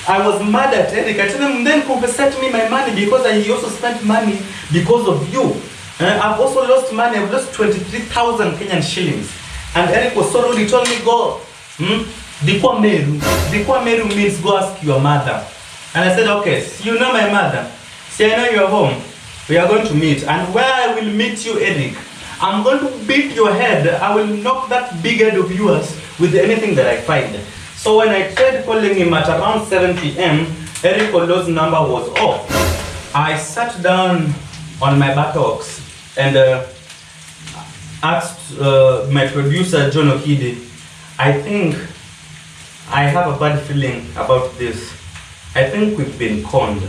I was mad at Eric. I told him, then compensate me my money because he also spent money because of you. I've also lost money. I've lost 23,000 Kenyan shillings. And Eric was so rude. He told me, go. Dikwa Meru means go ask your mother. And I said, okay, you know my mother. See, I know you're home. We are going to meet. And where I will meet you, Eric, I'm going to beat your head. I will knock that big head of yours with anything that I find. So when I tried calling him at around 7 p.m., Eric Olo's number was off. I sat down on my buttocks and asked my producer, John Okidi, I think I have a bad feeling about this. I think we've been conned.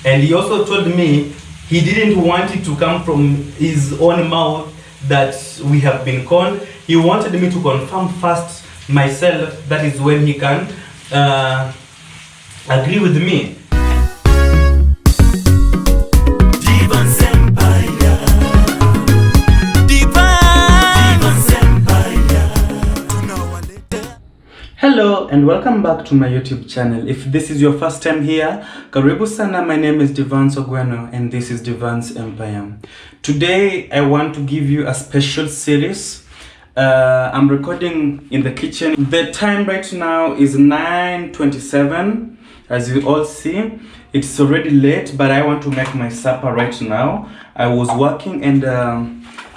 And he also told me he didn't want it to come from his own mouth that we have been conned. He wanted me to confirm first myself, that is when he can agree with me. Devance Empire. Devance Empire. Hello and welcome back to my YouTube channel. If this is your first time here, karibu sana. My name is Devance Ogweno and this is Devance Empire. Today I want to give you a special series. I'm recording in the kitchen. The time right now is 9:27. As you all see, it's already late, but I want to make my supper right now. I was working and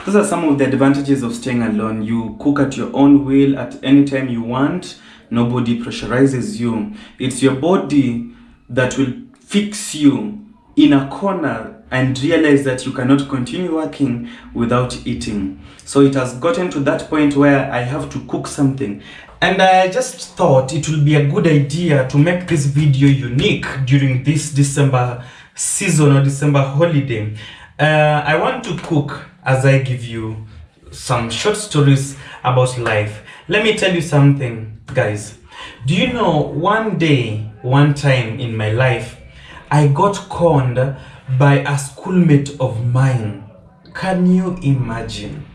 those are some of the advantages of staying alone. You cook at your own will at any time you want. Nobody pressurizes you. It's your body that will fix you in a corner and realize that you cannot continue working without eating. So it has gotten to that point where I have to cook something. And I just thought it will be a good idea to make this video unique during this December season or December holiday. I want to cook as I give you some short stories about life. Let me tell you something, guys. Do you know one time in my life, I got conned by a schoolmate of mine. Can you imagine?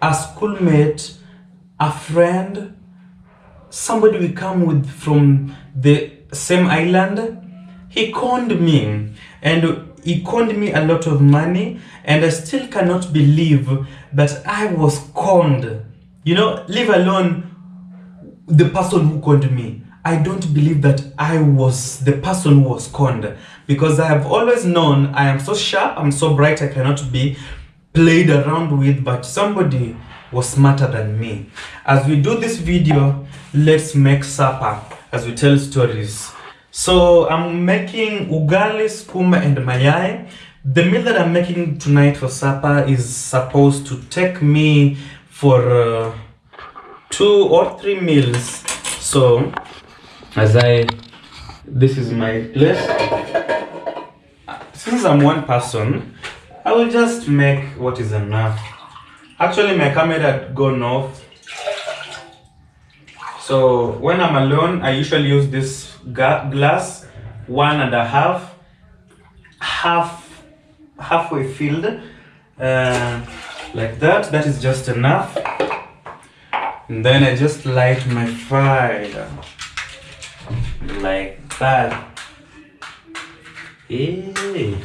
A schoolmate, a friend, somebody we come with from the same island. He conned me, and he conned me a lot of money, and I still cannot believe that I was conned. You know, leave alone the person who conned me. I don't believe that I was the person who was conned, because I have always known I am so sharp, I'm so bright, I cannot be played around with, but somebody was smarter than me. As we do this video, let's make supper as we tell stories. So I'm making ugali, skuma and mayai. The meal that I'm making tonight for supper is supposed to take me for 2 or 3 meals. So this is my place. Since I'm one person, I will just make what is enough. Actually, my camera had gone off. So when I'm alone, I usually use this glass, 1.5, halfway filled, like that. That is just enough. And then I just light my fire like that. Hey.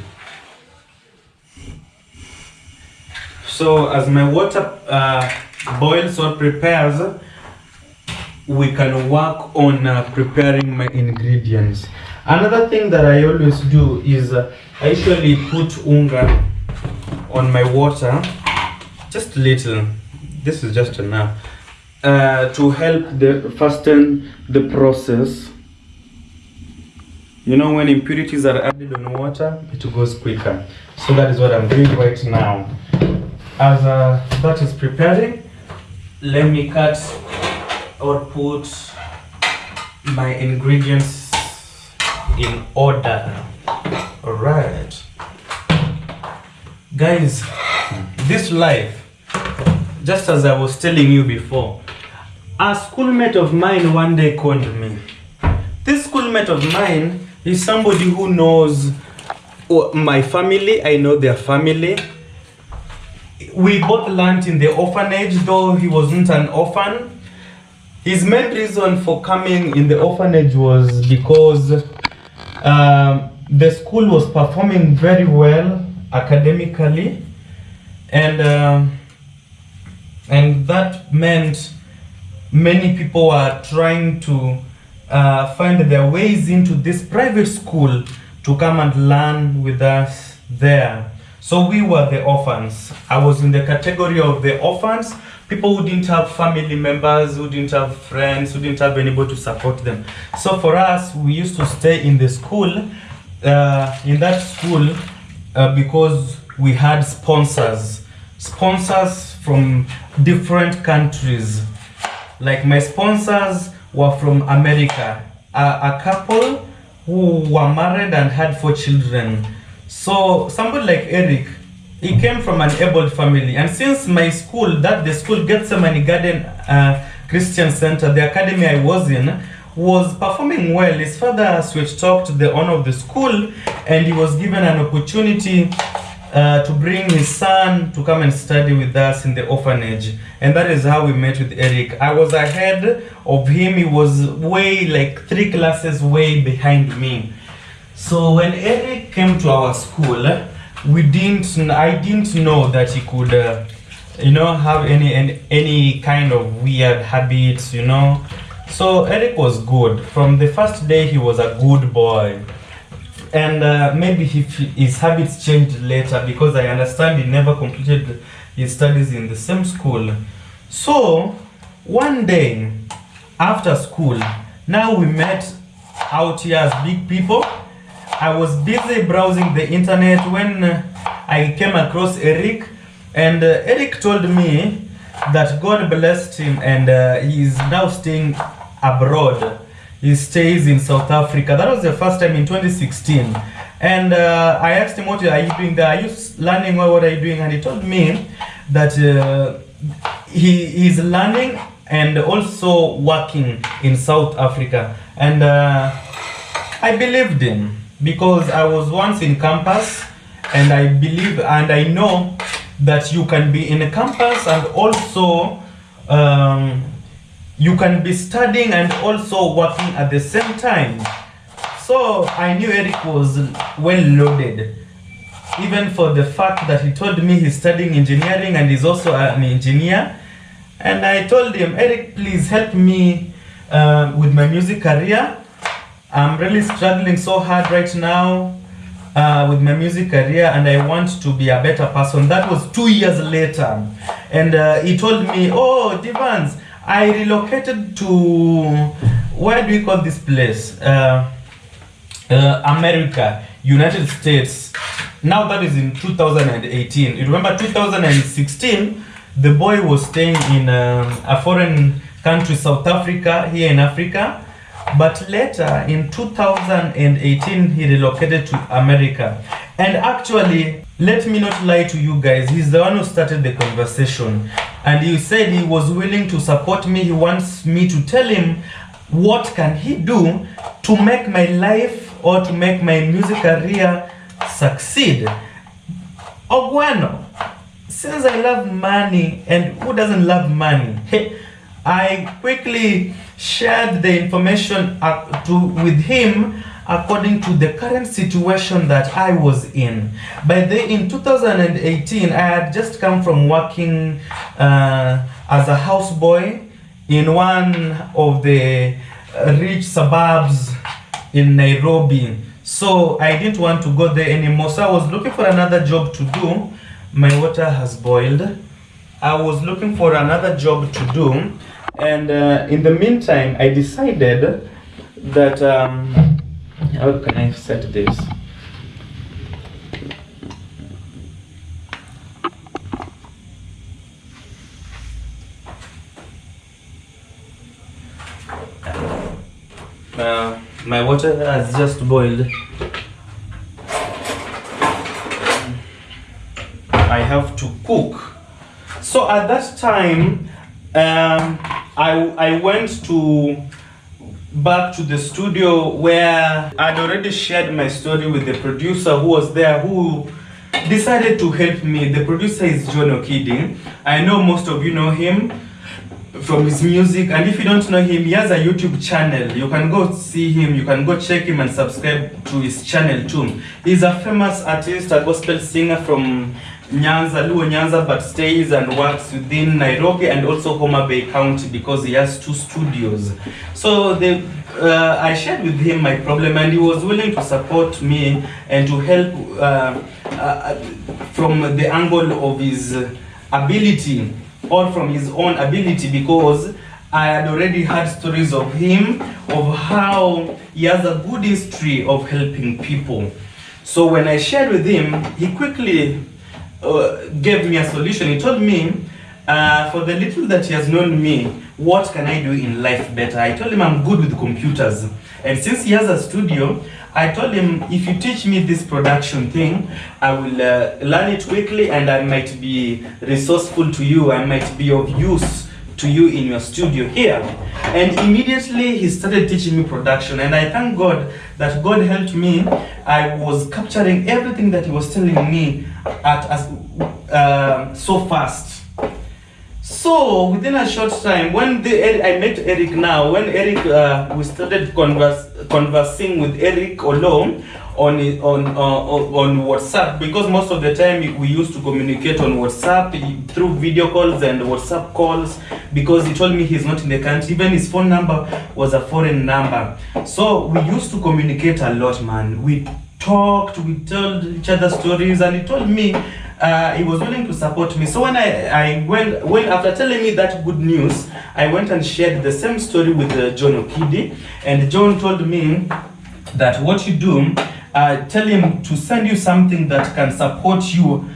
So as my water boils or prepares, we can work on preparing my ingredients. Another thing that I always do is I usually put unga on my water, just little. This is just enough to help fasten the process. You know, when impurities are added on water, it goes quicker. So that is what I'm doing right now. As that is preparing, let me cut or put my ingredients in order. All right, guys, this life, just as I was telling you before, a schoolmate of mine one day conned me. This schoolmate of mine is somebody who knows my family. I know their family. We both learned in the orphanage, though he wasn't an orphan. His main reason for coming in the orphanage was because the school was performing very well academically, and that meant many people are trying to find their ways into this private school to come and learn with us there. So we were the orphans. I was in the category of the orphans, people who didn't have family members, who didn't have friends, who didn't have anybody to support them. So for us, we used to stay in the school, in that school, because we had sponsors from different countries. Like my sponsors were from America, a couple who were married and had 4 children. So somebody like Eric, he came from an able family, and since my school, the school Gethsemane Garden Christian Center, the academy I was in, was performing well, his father switch talked the owner of the school, and he was given an opportunity to bring his son to come and study with us in the orphanage. And that is how we met with Eric. I was ahead of him. He was way, like 3 classes way behind me. So when Eric came to our school, I didn't know that he could have any kind of weird habits, So Eric was good. From the first day he was a good boy. And maybe his habits changed later, because I understand he never completed his studies in the same school. So one day after school, now we met out here as big people. I was busy browsing the internet when I came across Eric, and Eric told me that God blessed him and he is now staying abroad. He stays in South Africa. That was the first time in 2016. And I asked him, what are you doing there? Are you learning? What are you doing? And he told me that he is learning and also working in South Africa. And I believed him, because I was once in campus, and I believe and I know that you can be in a campus and also you can be studying and also working at the same time. So I knew Eric was well loaded, even for the fact that he told me he's studying engineering and he's also an engineer. And I told him, Eric, please help me with my music career. I'm really struggling so hard right now with my music career, and I want to be a better person. That was 2 years later. And he told me, oh, Devance, I relocated to, where do we call this place? America, United States. Now that is in 2018. You remember 2016, the boy was staying in a foreign country, South Africa, here in Africa. But later in 2018, he relocated to America. And actually, let me not lie to you guys, he's the one who started the conversation. And he said he was willing to support me. He wants me to tell him what can he do to make my life or to make my music career succeed. Ogwano, since I love money, and who doesn't love money? I quickly shared the information with him according to the current situation that I was in. In 2018, I had just come from working as a houseboy in one of the rich suburbs in Nairobi. So I didn't want to go there anymore. So I was looking for another job to do. My water has boiled. I was looking for another job to do. And in the meantime, I decided that, how can I set this? My water has just boiled. I have to cook. So at that time, I went back to the studio where I'd already shared my story with the producer who was there, who decided to help me. The producer is Okidi. I know most of you know him. from his music. And if you don't know him, he has a YouTube channel. You can go see him, you can go check him and subscribe to his channel too. He's a famous artist, a gospel singer from Nyanza, Luo Nyanza, but stays and works within Nairobi and also Homa Bay County because he has 2 studios. So I shared with him my problem, and he was willing to support me and to help from the angle of his ability, or from his own ability, because I had already heard stories of him, of how he has a good history of helping people. So when I shared with him, he quickly gave me a solution. He told me, for the little that he has known me, what can I do in life better? I told him I'm good with computers. And since he has a studio, I told him, if you teach me this production thing, I will learn it quickly, and I might be resourceful to you. I might be of use to you in your studio here. And immediately he started teaching me production, and I thank God that God helped me. I was capturing everything that he was telling me so fast. So within a short time, when I met Eric now, when Eric, we started conversing with Eric alone on WhatsApp, because most of the time we used to communicate on WhatsApp through video calls and WhatsApp calls, because he told me he's not in the country. Even his phone number was a foreign number. So we used to communicate a lot, man. We talked, we told each other stories, and he told me he was willing to support me. So when after telling me that good news, I went and shared the same story with John Okidi, and John told me that what you do, tell him to send you something that can support you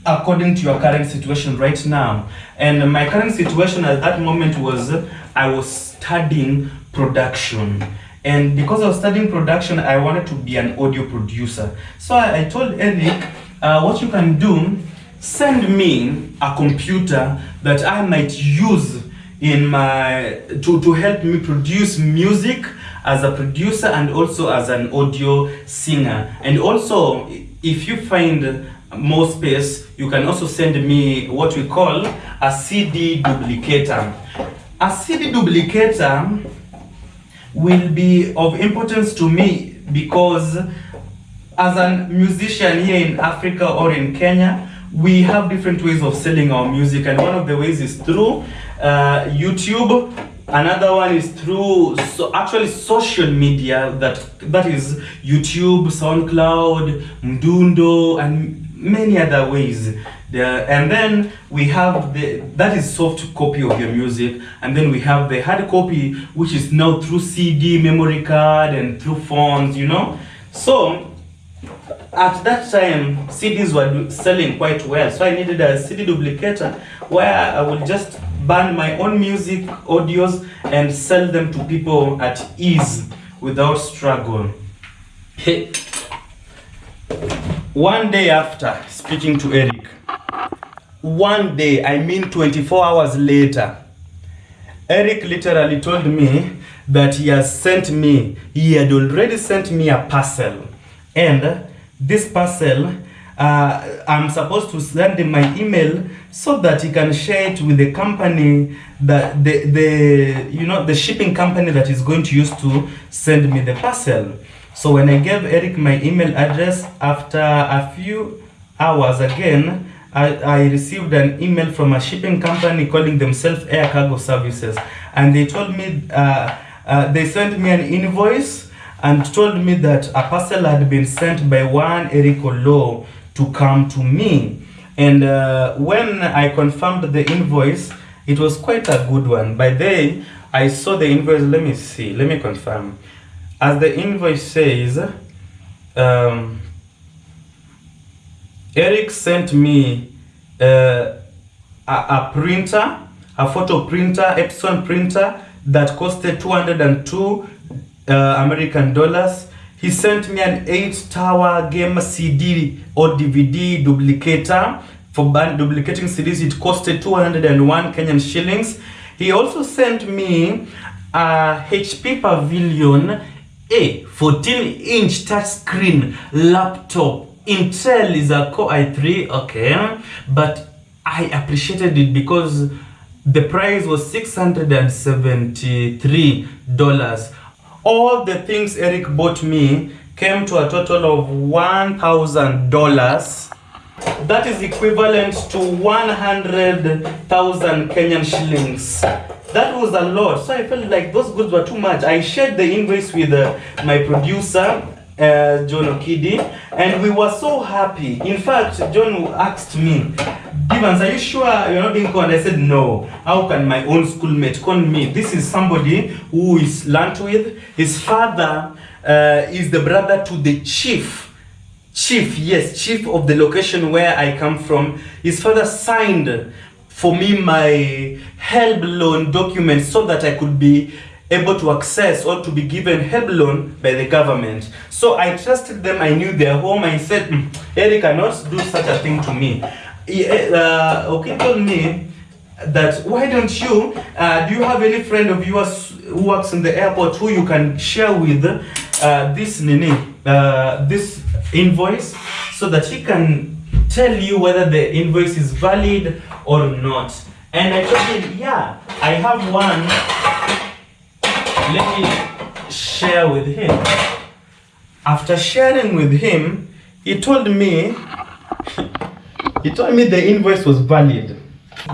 according to your current situation right now. And my current situation at that moment was, I was studying production. And because I was studying production, I wanted to be an audio producer. So I told Eric, what you can do, send me a computer that I might use in my to help me produce music as a producer and also as an audio singer. And also, if you find more space, you can also send me what we call a CD duplicator. A CD duplicator will be of importance to me because as a musician here in Africa or in Kenya, we have different ways of selling our music, and one of the ways is through YouTube. Another one is through actually social media, that is YouTube, SoundCloud, Mdundo, and many other ways. And then we have that is soft copy of your music, and then we have the hard copy, which is now through CD, memory card, and through phones, you know. So at that time, CDs were selling quite well, so I needed a CD duplicator where I would just burn my own music audios and sell them to people at ease without struggle. One day after speaking to Eric, one day, I mean 24 hours later, Eric literally told me that he had already sent me a parcel, and this parcel, I'm supposed to send him my email so that he can share it with the company, that the shipping company that is going to use to send me the parcel. So when I gave Eric my email address, after a few hours again, I received an email from a shipping company calling themselves Air Cargo Services, and they told me they sent me an invoice and told me that a parcel had been sent by one Eric Olo to come to me. And when I confirmed the invoice, it was quite a good one. By the way, I saw the invoice. Let me confirm. As the invoice says, Eric sent me a printer, a photo printer, Epson printer that costed 202 American dollars. He sent me an 8-tower game CD or DVD duplicator. For duplicating CDs, it costed 201 Kenyan shillings. He also sent me a HP Pavilion A 14-inch touchscreen laptop. Intel is a Core i3, okay, but I appreciated it because The price was $673. All the things Eric bought me came to a total of $1,000. That is equivalent to 100,000 Kenyan shillings. That was a lot. So I felt like those goods were too much. I shared the invoice with my producer, John Okidi, and we were so happy. In fact, John asked me, Devance, are you sure you're not being conned? I said, no. How can my own schoolmate con me? This is somebody who is learnt with. His father is the brother to the chief of the location where I come from. His father signed for me my help loan documents so that I could be able to access or to be given help loan by the government. So I trusted them. I knew their home. I said, Eric cannot do such a thing to me. Okay, told me that, why don't you, do you have any friend of yours who works in the airport who you can share with this invoice so that he can tell you whether the invoice is valid or not? And I told him, yeah, I have one. Let me share with him. After sharing with him, he told me the invoice was valid.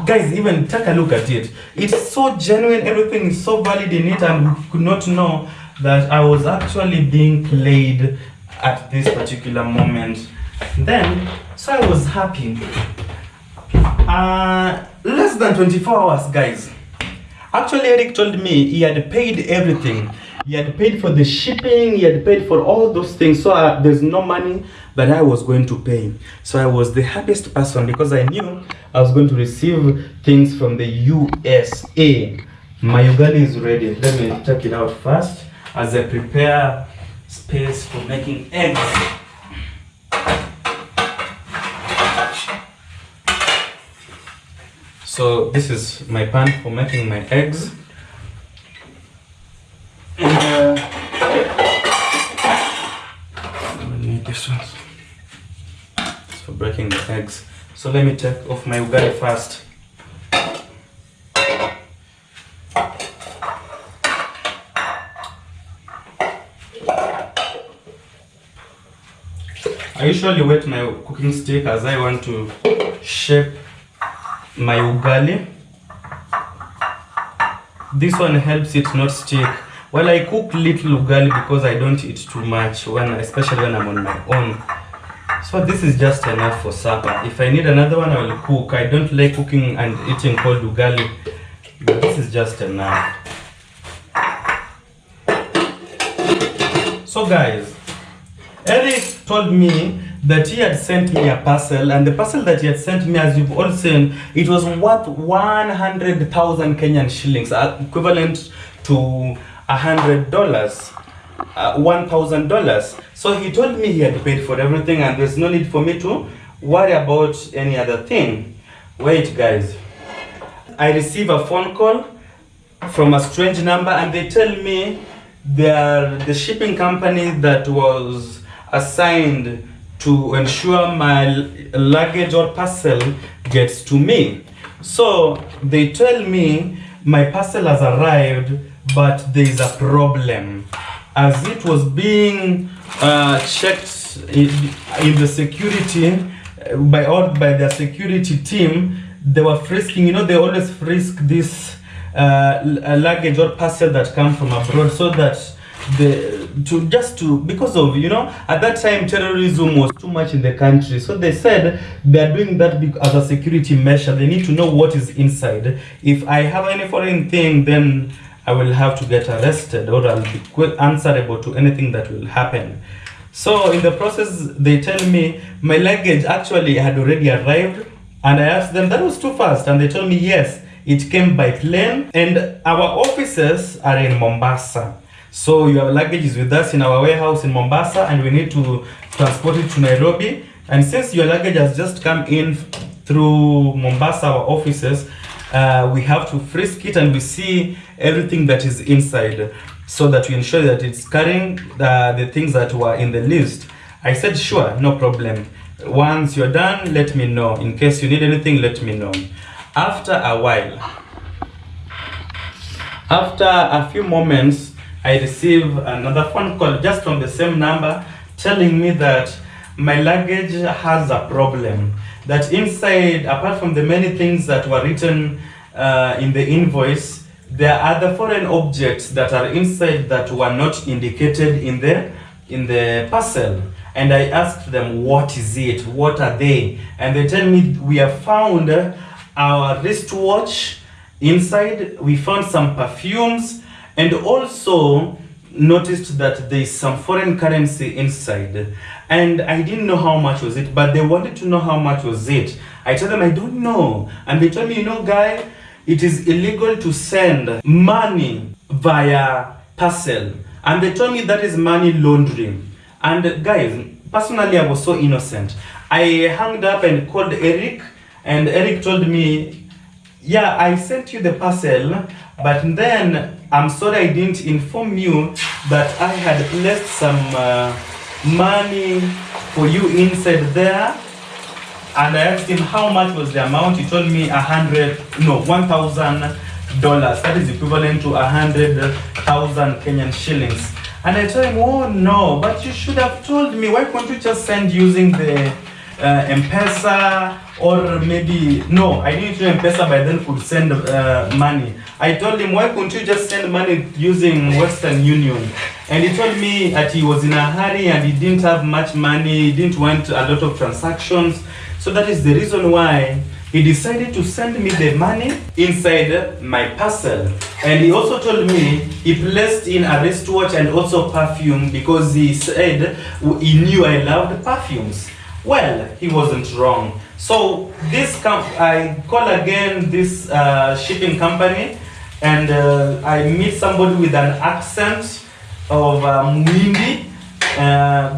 Guys, even take a look at it. It's so genuine, everything is so valid in it, and we could not know that I was actually being played at this particular moment. Then, so I was happy. Less than 24 hours, guys. Actually, Eric told me he had paid everything. He had paid for the shipping, he had paid for all those things. So there's no money that I was going to pay. So I was the happiest person because I knew I was going to receive things from the USA. My ugali is ready. Let me take it out first as I prepare space for making eggs. So this is my pan for making my eggs. And I need this one. It's for breaking the eggs. So let me take off my ugali first. I usually wet my cooking stick as I want to shape my ugali. This one helps it not stick. Well, I cook little ugali because I don't eat too much, especially when I'm on my own. So this is just enough for supper. If I need another one, I will cook. I don't like cooking and eating cold ugali, but this is just enough. So guys, Eric told me that he had sent me a parcel, and the parcel that he had sent me, as you've all seen, it was worth 100,000 Kenyan shillings, equivalent to $100, $1,000. So he told me he had paid for everything and there's no need for me to worry about any other thing. Wait, guys. I receive a phone call from a strange number and they tell me they are the shipping company that was assigned to ensure my luggage or parcel gets to me. So they tell me my parcel has arrived, but there is a problem. As it was being checked in the security by their security team, they were frisking. You know, they always frisk this luggage or parcel that come from abroad, so that because of, you know, at that time terrorism was too much in the country. So they said they are doing that as a security measure. They need to know what is inside. If I have any foreign thing, then I will have to get arrested, or I'll be answerable to anything that will happen. So in the process, they tell me my luggage actually had already arrived, and I asked them, that was too fast, and they told me yes, it came by plane, and our offices are in Mombasa. So your luggage is with us in our warehouse in Mombasa, and we need to transport it to Nairobi. And since your luggage has just come in through Mombasa, our offices, we have to frisk it and we see everything that is inside, so that we ensure that it's carrying the things that were in the list. I said, sure, no problem. Once you're done, let me know. In case you need anything, let me know. After a while, After a few moments, I receive another phone call just from the same number telling me that my luggage has a problem. That inside, apart from the many things that were written in the invoice, there are other foreign objects that are inside that were not indicated in the parcel. And I asked them, what is it? What are they? And they tell me, we have found our wristwatch inside, we found some perfumes, and also noticed that there is some foreign currency inside. And I didn't know how much was it, but they wanted to know how much was it. I told them I don't know. And they told me, you know, guy, it is illegal to send money via parcel. And they told me that is money laundering. And guys, personally, I was so innocent. I hung up and called Eric, and Eric told me, yeah, I sent you the parcel, but then I'm sorry I didn't inform you that I had placed some money for you inside there. And I asked him how much was the amount. He told me $1,000. That is equivalent to 100,000 Kenyan shillings. And I told him, oh no, but you should have told me. Why can't you just send using the Mpesa, or maybe, no, I didn't know Mpesa by then could send money. I told him, why couldn't you just send money using Western Union? And he told me that he was in a hurry and he didn't have much money, he didn't want a lot of transactions. So that is the reason why he decided to send me the money inside my parcel. And he also told me he placed in a wristwatch and also perfume because he said he knew I loved perfumes. Well, he wasn't wrong. So I call again this shipping company, and I meet somebody with an accent of Muhindi.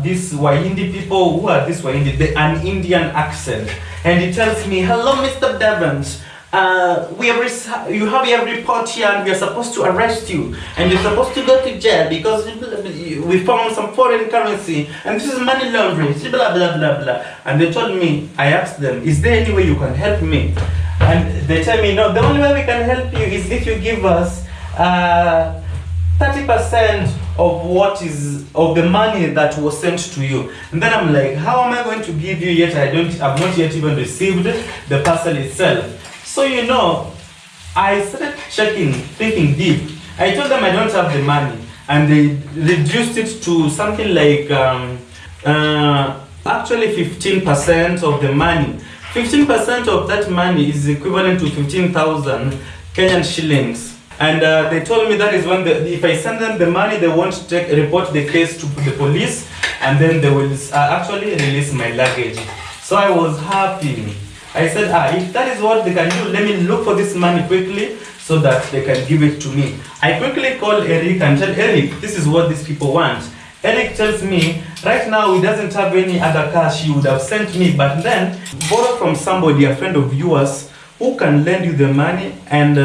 These Wahindi people, who are these Wahindi? An Indian accent. And he tells me, hello, Mr. Devance. You have a report here and we are supposed to arrest you. And you're supposed to go to jail because we found some foreign currency and this is money laundering, blah, blah, blah, blah. And they told me, I asked them, is there any way you can help me? And they tell me, no, the only way we can help you is if you give us 30% of the money that was sent to you. And then I'm like, how am I going to give you yet? I've not yet even received the parcel itself. So you know, I started checking, thinking deep. I told them I don't have the money, and they reduced it to something like actually 15% of the money. 15% of that money is equivalent to 15,000 Kenyan shillings. And they told me that is when if I send them the money, they won't report the case to the police, and then they will actually release my luggage. So I was happy. I said, if that is what they can do, let me look for this money quickly so that they can give it to me. I quickly call Eric and tell Eric, this is what these people want. Eric tells me, right now he doesn't have any other cash he would have sent me, but then borrow from somebody, a friend of yours, who can lend you the money, and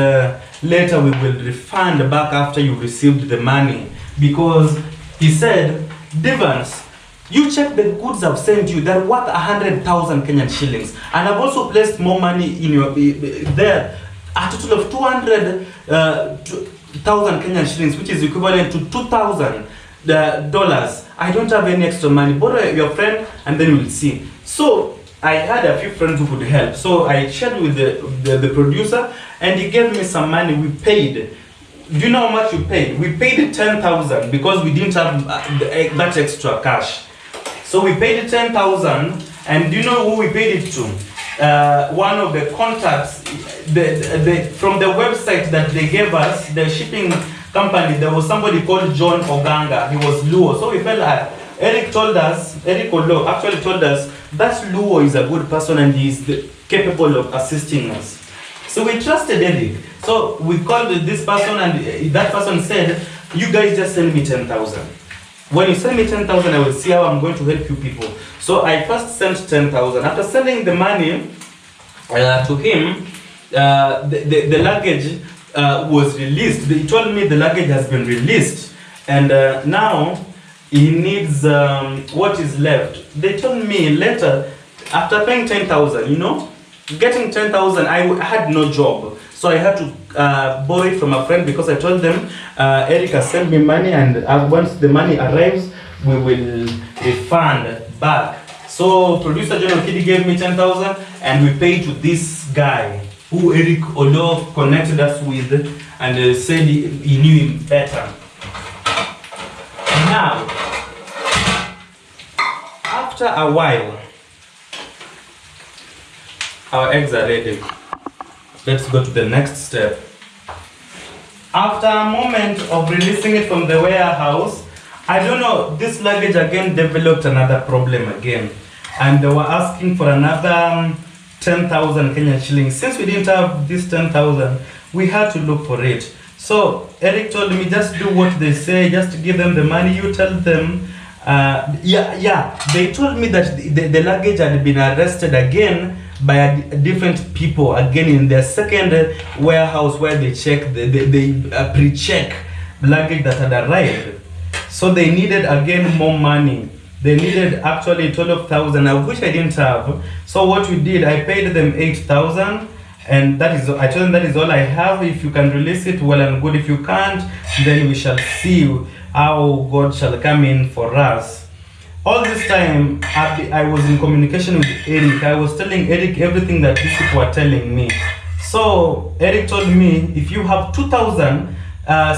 later we will refund back after you received the money. Because he said, Devance, you check the goods I've sent you, they're worth 100,000 Kenyan shillings. And I've also placed more money in your there, a total of 200,000 Kenyan shillings, which is equivalent to $2,000. I don't have any extra money. Borrow your friend and then we'll see. So I had a few friends who could help. So I shared with the producer, and he gave me some money. We paid. Do you know how much we paid? We paid 10,000 because we didn't have that extra cash. So we paid 10,000, and do you know who we paid it to? One of the contacts from the website that they gave us, the shipping company. There was somebody called John Oganga. He was Luo. So we felt like Eric Olo actually told us that Luo is a good person and he is capable of assisting us. So we trusted Eric. So we called this person, and that person said, you guys just send me 10,000. When you send me 10,000, I will see how I'm going to help you people. So I first sent 10,000. After sending the money to him, the luggage was released. He told me the luggage has been released, and now he needs what is left. They told me later, after paying 10,000, you know, getting 10,000, I had no job, so I had to borrow it from a friend because I told them Eric has sent me money, and once the money arrives, we will refund back. So producer John Okidi gave me 10,000, and we paid to this guy who Eric Olo connected us with, and said he knew him better. Now, after a while, our eggs are ready. Let's go to the next step. After a moment of releasing it from the warehouse, I don't know, this luggage again developed another problem again. And they were asking for another 10,000 Kenyan shillings. Since we didn't have this 10,000, we had to look for it. So Eric told me, just do what they say, just give them the money, you tell them. They told me that the luggage had been arrested again by different people again in their second warehouse where they check, they pre-check luggage that had arrived. So they needed again more money. They needed actually 12,000, of which I didn't have. So what we did, I paid them 8,000, and that is, I told them that is all I have. If you can release it, well and good. If you can't, then we shall see how God shall come in for us. All this time, I was in communication with Eric. I was telling Eric everything that these people were telling me. So Eric told me, if you have 2,000,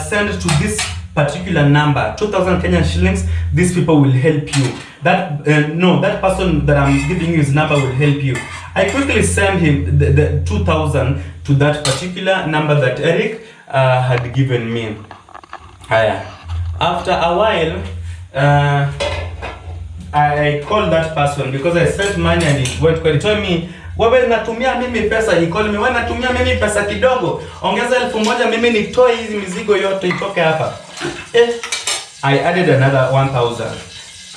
send to this particular number, 2,000 Kenyan shillings, these people will help you. That that person that I'm giving you his number will help you. I quickly sent him the 2,000 to that particular number that Eric had given me. After a while, I called that person because I sent money and it went. He told me, wewe natumia mimi pesa. He called me, wewe natumia mimi pesa kidogo, ongeza 1,000 mimi nitoe hizi mizigo yote itoke hapa. I added another 1,000.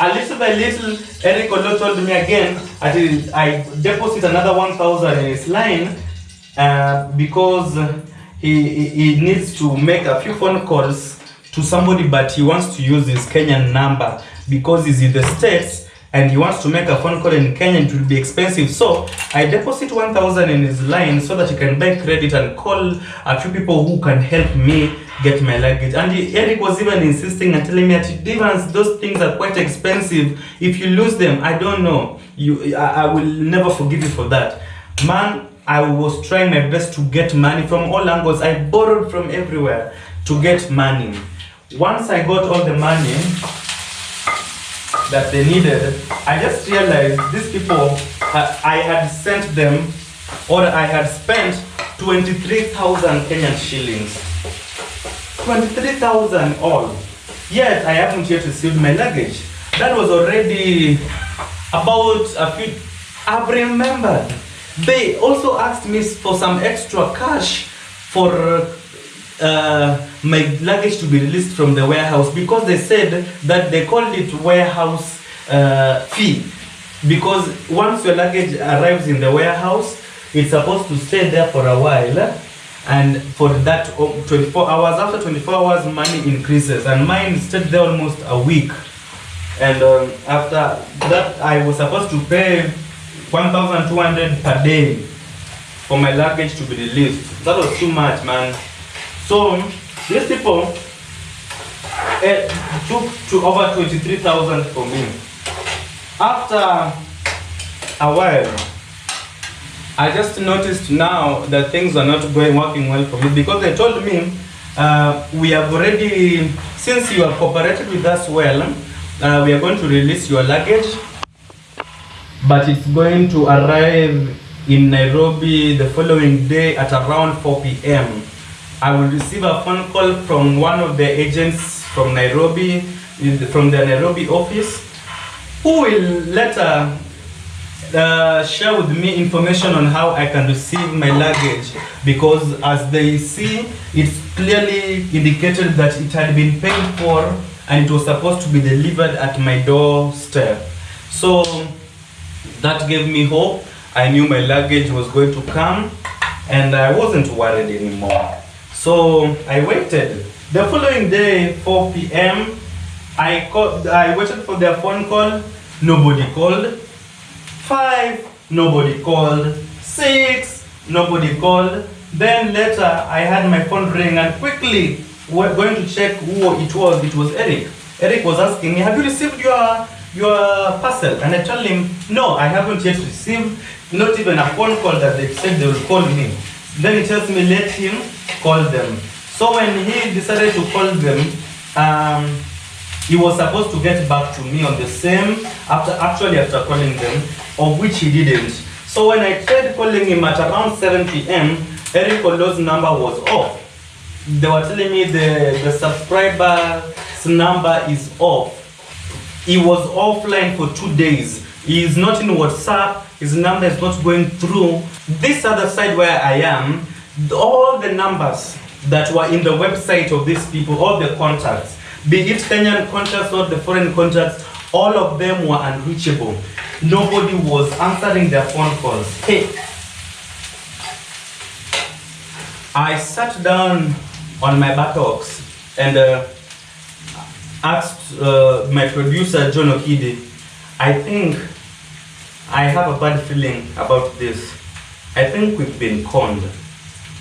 A little by little, Eric Olo told me again I deposit another 1,000 in his line because he needs to make a few phone calls to somebody, but he wants to use his Kenyan number because he's in the States and he wants to make a phone call in Kenya. It will be expensive. So I deposit 1,000 in his line so that he can buy credit and call a few people who can help me get my luggage. And Eric was even insisting and telling me that, Devance, those things are quite expensive. If you lose them, I don't know. I will never forgive you for that. Man, I was trying my best to get money from all angles. I borrowed from everywhere to get money. Once I got all the money that they needed, I just realized these people, I had sent them, or I had spent 23,000 Kenyan shillings. 23,000 all. Yet I haven't yet received my luggage. That was already about a few. I've remembered. They also asked me for some extra cash for my luggage to be released from the warehouse, because they said that they called it warehouse fee, because once your luggage arrives in the warehouse, it's supposed to stay there for a while, and for that 24 hours, after 24 hours money increases, and mine stayed there almost a week. And after that I was supposed to pay 1,200 per day for my luggage to be released. That was too much, man. So these people took to over 23,000 for me. After a while, I just noticed now that things are not working well for me, because they told me we have already, since you have cooperated with us well, we are going to release your luggage, but it's going to arrive in Nairobi the following day at around 4 p.m. I will receive a phone call from one of the agents from Nairobi, from the Nairobi office, who will later share with me information on how I can receive my luggage, because as they see, it's clearly indicated that it had been paid for and it was supposed to be delivered at my doorstep. So that gave me hope. I knew my luggage was going to come and I wasn't worried anymore. So I waited. The following day, 4 p.m., I waited for their phone call. Nobody called. 5, nobody called. 6, nobody called. Then later, I had my phone ring and quickly we're going to check who it was. It was Eric. Eric was asking me, have you received your parcel? And I told him, no, I haven't yet received, not even a phone call that they said they will call me. Then he tells me, let him call them. So when he decided to call them, he was supposed to get back to me on the same, after calling them, of which he didn't. So when I tried calling him at around 7 p.m., Eric Olo's number was off. They were telling me the subscriber's number is off. He was offline for 2 days. He is not in WhatsApp, his number is not going through. This other side where I am, all the numbers that were in the website of these people, all the contacts, be it Kenyan contacts or the foreign contacts, all of them were unreachable. Nobody was answering their phone calls. Hey, I sat down on my buttocks and asked my producer, John Okidi, I think I have a bad feeling about this. I think we've been conned.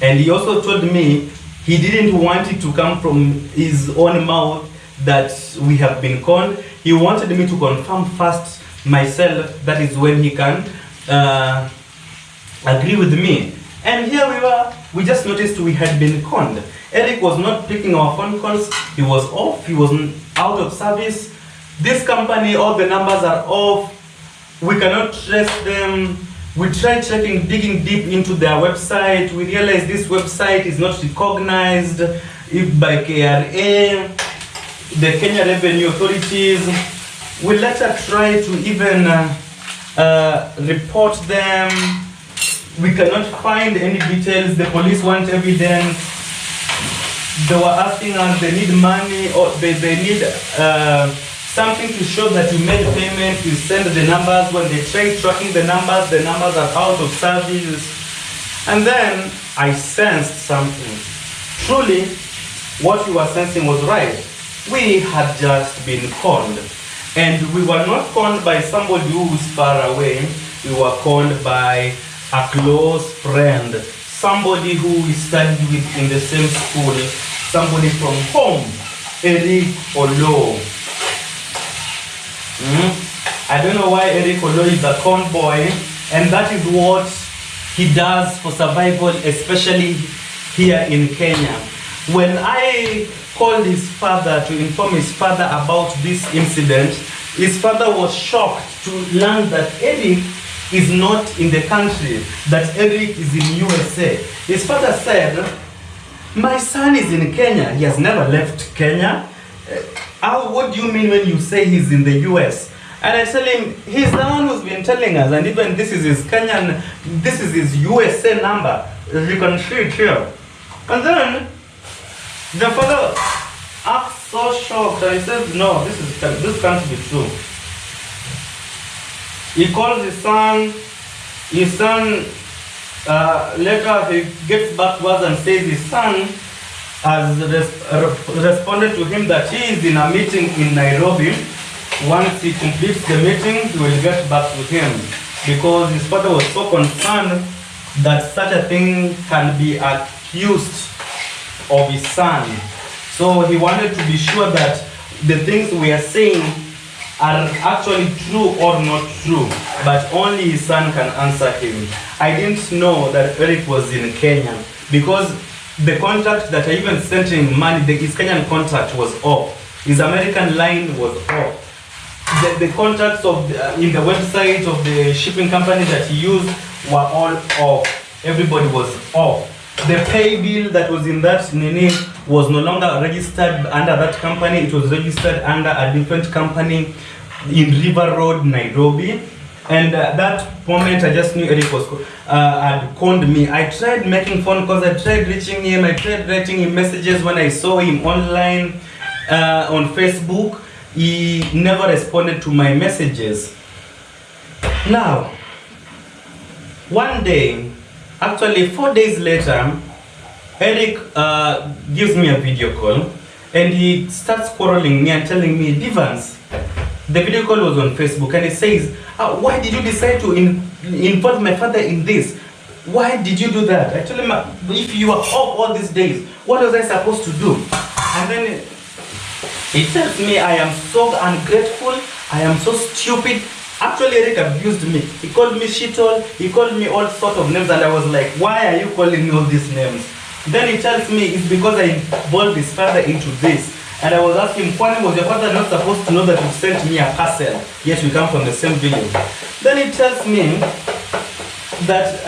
And he also told me he didn't want it to come from his own mouth that we have been conned. He wanted me to confirm first myself, that is when he can agree with me. And here we were, we just noticed we had been conned. Eric was not picking our phone calls, he was off, he was out of service. This company, all the numbers are off, we cannot trace them. We tried checking, digging deep into their website. We realized this website is not recognized by KRA, the Kenya Revenue Authorities. We later tried to even report them. We cannot find any details. The police want evidence. They were asking us they need money or they need something to show that you made payment, you send the numbers. When they try tracking the numbers are out of service. And then I sensed something. Truly, what we were sensing was right. We had just been conned. And we were not conned by somebody who is far away. We were conned by a close friend. Somebody who we studied with in the same school. Somebody from home. Eric Olo. I don't know why Eric Olo is a con boy, and that is what he does for survival, especially here in Kenya. When I called his father to inform his father about this incident, his father was shocked to learn that Eric is not in the country, that Eric is in USA. His father said, my son is in Kenya, he has never left Kenya. What do you mean when you say he's in the US? And I tell him, he's the one who's been telling us, and even this is his Kenyan, this is his USA number. You can see it here. And then, the father acts so shocked, and he says, no, this can't be true. He calls his son later he gets back to us and says his son has responded to him that he is in a meeting in Nairobi. Once he completes the meeting, he will get back to him, because his father was so concerned that such a thing can be accused of his son. So he wanted to be sure that the things we are saying are actually true or not true, but only his son can answer him. I didn't know that Eric was in Kenya, because the contract that I even sent him money, his Kenyan contract was off. His American line was off. The contracts in the website of the shipping company that he used were all off. Everybody was off. The pay bill that was in that Nini was no longer registered under that company. It was registered under a different company in River Road, Nairobi. And at that moment, I just knew Eric had conned me. I tried making phone calls, I tried reaching him, I tried writing him messages when I saw him online on Facebook. He never responded to my messages. Now, one day, actually 4 days later, Eric gives me a video call and he starts quarreling me and telling me, Devance, the video call was on Facebook, and he says, why did you decide to involve my father in this? why did you do that? I told him, if you are off all these days, what was I supposed to do? And then he tells me I am so ungrateful, I am so stupid. Actually, Eric abused me. He called me shitole, he called me all sort of names, and I was like, why are you calling me all these names? Then he tells me it's because I involved his father into this. And I was asking, Kwani, was your father not supposed to know that you sent me a parcel? Yes, we come from the same village. Then he tells me that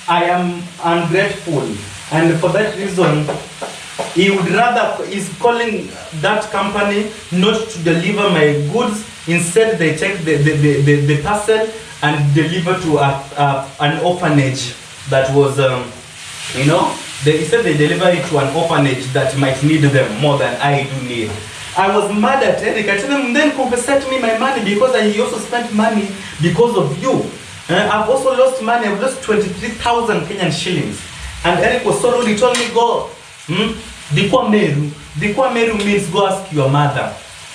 I am ungrateful, and for that reason, he would rather, he's calling that company not to deliver my goods. Instead, they take the parcel and deliver to an orphanage that was, he said they deliver it to an orphanage that might need them more than I do need. I was mad at Eric. I told him, then compensate me my money, because I also spent money because of you. I've also lost money. I've lost 23,000 Kenyan shillings. And Eric was so rude. He told me, go. Dikwa Meru. Dikwa Meru means go ask your mother.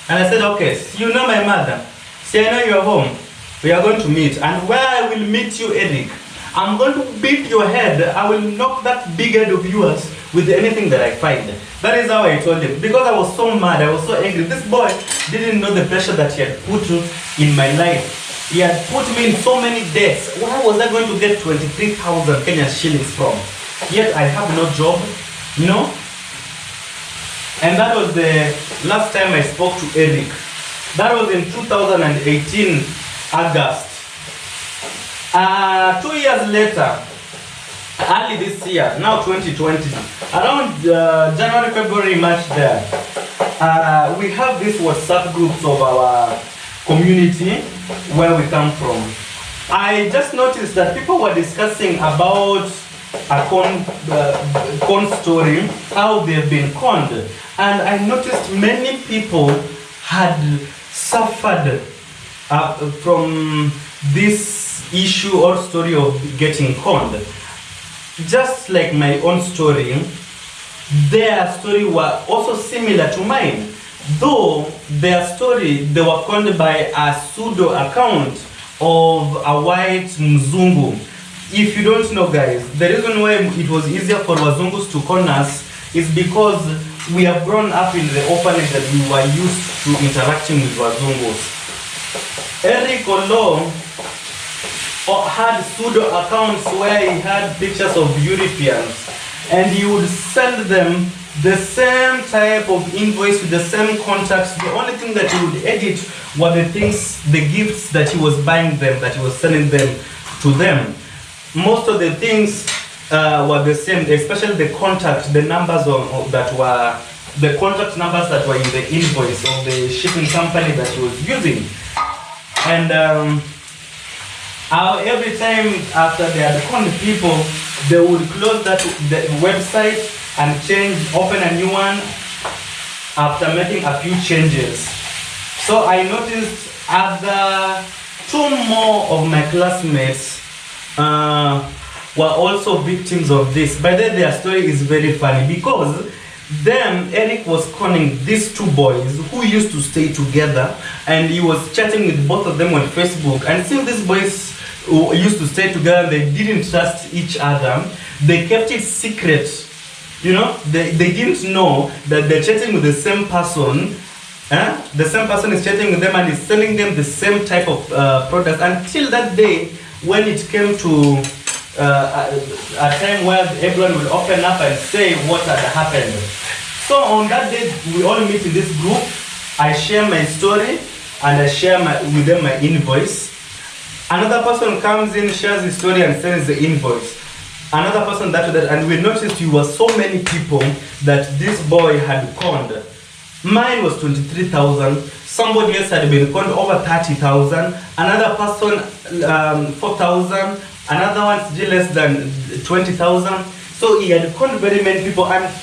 And I said, okay, so you know my mother. See, I know you're home. We are going to meet. And where I will meet you, Eric, I'm going to beat your head. I will knock that big head of yours with anything that I find. That is how I told him. Because I was so mad, I was so angry. This boy didn't know the pressure that he had put in my life. He had put me in so many debts. Where was I going to get 23,000 Kenyan shillings from? Yet I have no job, And that was the last time I spoke to Eric. That was in 2018, August. 2 years later, early this year, now 2020, around January, February, March there, we have these WhatsApp groups of our community where we come from. I just noticed that people were discussing about a con story, how they've been conned. And I noticed many people had suffered from this issue or story of getting conned. Just like my own story, their story were also similar to mine. Though their story, they were conned by a pseudo account of a white Mzungu. If you don't know, guys, the reason why it was easier for Wazungus to con us is because we have grown up in the orphanage that we were used to interacting with Wazungus. Eric Olo had pseudo accounts where he had pictures of Europeans, and he would send them the same type of invoice with the same contacts. The only thing that he would edit were the things, the gifts that he was buying them, that he was sending them to them. Most of the things were the same, especially the contact, the numbers that were, the contact numbers that were in the invoice of the shipping company that he was using. And every time after they had conned people, they would close the website and open a new one after making a few changes. So I noticed other two more of my classmates were also victims of this. By then their story is very funny, because then Eric was conning these two boys who used to stay together, and he was chatting with both of them on Facebook. And since these boys who used to stay together, they didn't trust each other, they kept it secret. They didn't know that they're chatting with the same person. The same person is chatting with them and is selling them the same type of products, until that day when it came to a time where everyone will open up and say what had happened. So on that day, we all meet in this group. I share my story and I share with them my invoice. Another person comes in, shares his story and sends the invoice. Another person that, and we noticed you were so many people that this boy had conned. Mine was 23,000. Somebody else had been conned over 30,000. Another person 4,000. Another one still less than 20,000. So he had conned very many people, and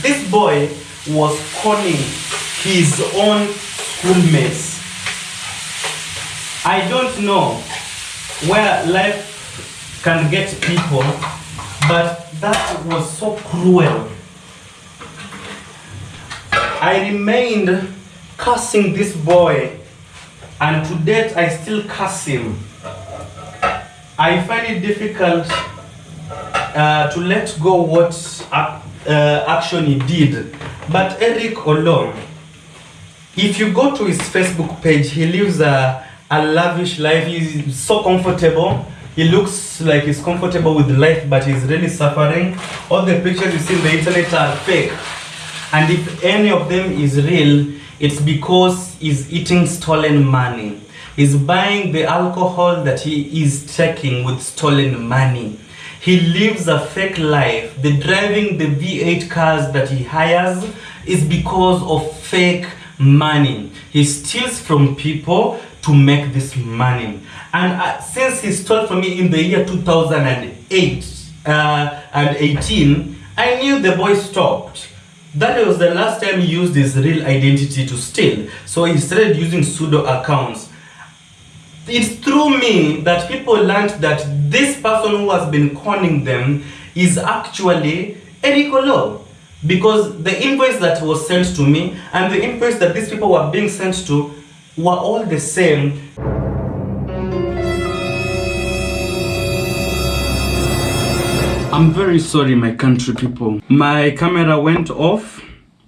this boy was conning his own schoolmates. I don't know where life can get people, but that was so cruel. I remained cursing this boy, and to date I still curse him. I I find it difficult to let go what action he did. But Eric Olo, if you go to his Facebook page, he lives a lavish life. He's so comfortable. He looks like he's comfortable with life, but he's really suffering. All the pictures you see on the internet are fake. And if any of them is real, it's because he's eating stolen money. He's buying the alcohol that he is taking with stolen money. He lives a fake life. The driving the V8 cars that he hires is because of fake money. He steals from people to make this money. And since he stole from me in the year 2008 and 18, I knew the boy stopped. That was the last time he used his real identity to steal. So he started using pseudo accounts. It's through me that people learned that this person who has been conning them is actually Eric Olo. Because the invoice that was sent to me and the invoice that these people were being sent to were all the same. I'm very sorry, my country people. My camera went off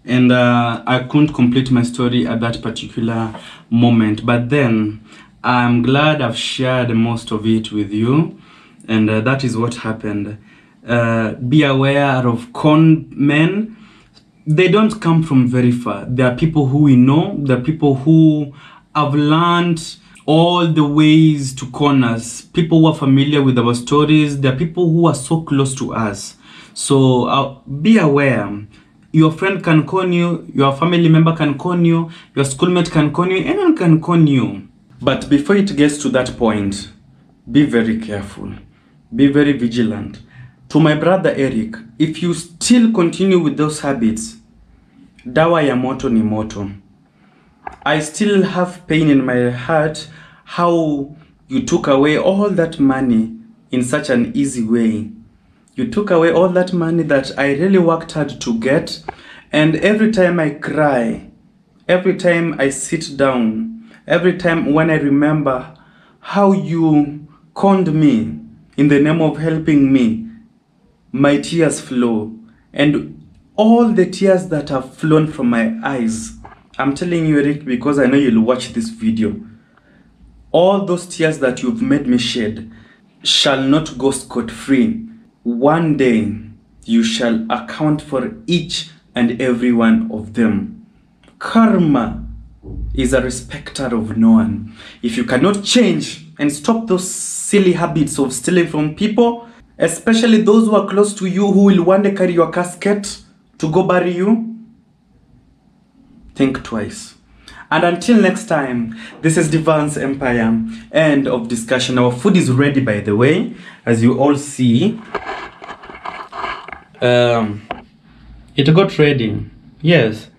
and I couldn't complete my story at that particular moment. But then I'm glad I've shared most of it with you, and that is what happened. Be aware of con men. They don't come from very far. There are people who we know. There are people who have learned all the ways to con us. People who are familiar with our stories. There are people who are so close to us. So be aware. Your friend can con you. Your family member can con you. Your schoolmate can con you. Anyone can con you. But before it gets to that point, be very careful. Be very vigilant. To my brother Eric, if you still continue with those habits, dawa ya moto ni moto. I still have pain in my heart how you took away all that money in such an easy way. You took away all that money that I really worked hard to get, and every time I cry, every time I sit down, every time when I remember how you conned me in the name of helping me, my tears flow. And all the tears that have flown from my eyes, I'm telling you, Eric, because I know you'll watch this video, all those tears that you've made me shed shall not go scot-free. One day, you shall account for each and every one of them. Karma is a respecter of no one. If you cannot change and stop those silly habits of stealing from people, especially those who are close to you, who will one day carry your casket to go bury you, think twice. And until next time, this is Devance Empire. End of discussion. Our food is ready, by the way, as you all see. It got ready. Yes.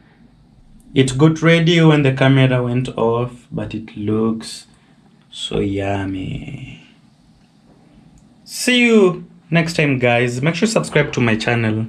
It got ready when the camera went off, but it looks so yummy. See you next time, guys. Make sure to subscribe to my channel.